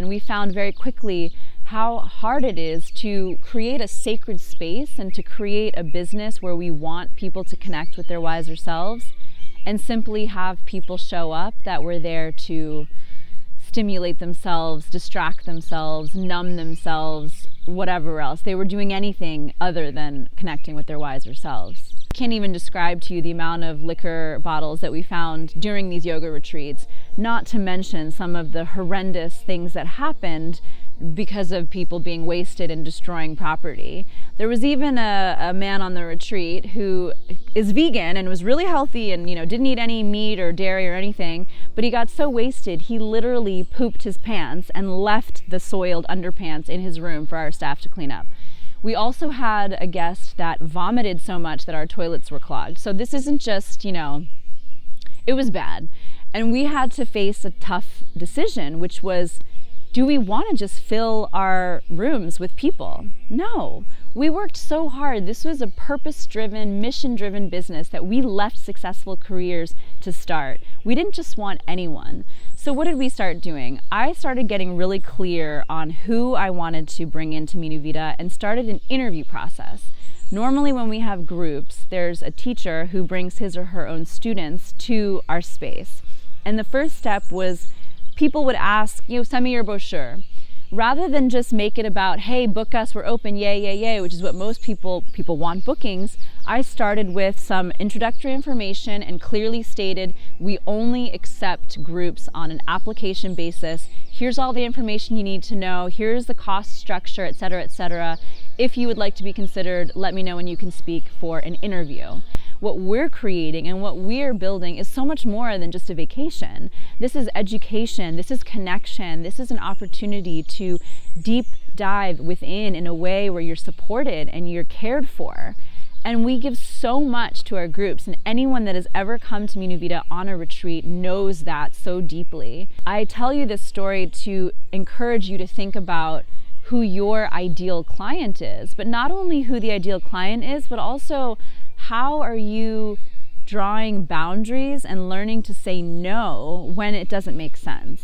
And we found very quickly how hard it is to create a sacred space and to create a business where we want people to connect with their wiser selves and simply have people show up that were there to stimulate themselves, distract themselves, numb themselves, whatever else. They were doing anything other than connecting with their wiser selves. I can't even describe to you the amount of liquor bottles that we found during these yoga retreats, not to mention some of the horrendous things that happened because of people being wasted and destroying property. There was even a man on the retreat who is vegan and was really healthy and didn't eat any meat or dairy or anything, but he got so wasted he literally pooped his pants and left the soiled underpants in his room for our staff to clean up. We also had a guest that vomited so much that our toilets were clogged. So this isn't just, it was bad. And we had to face a tough decision, which was, do we want to just fill our rooms with people? No. We worked so hard. This was a purpose-driven, mission-driven business that we left successful careers to start. We didn't just want anyone. So what did we start doing? I started getting really clear on who I wanted to bring into Minuvita and started an interview process. Normally when we have groups, there's a teacher who brings his or her own students to our space. And the first step was people would ask, send me your brochure. Rather than just make it about, hey, book us, we're open, yay, yay, yay, which is what most people want bookings, I started with some introductory information and clearly stated we only accept groups on an application basis. Here's all the information you need to know. Here's the cost structure, et cetera, et cetera. If you would like to be considered, let me know when you can speak for an interview. What we're creating and what we're building is so much more than just a vacation. This is education, this is connection, this is an opportunity to deep dive within in a way where you're supported and you're cared for. And we give so much to our groups, and anyone that has ever come to Minuvita on a retreat knows that so deeply. I tell you this story to encourage you to think about who your ideal client is, but not only who the ideal client is, but also how are you drawing boundaries and learning to say no when it doesn't make sense?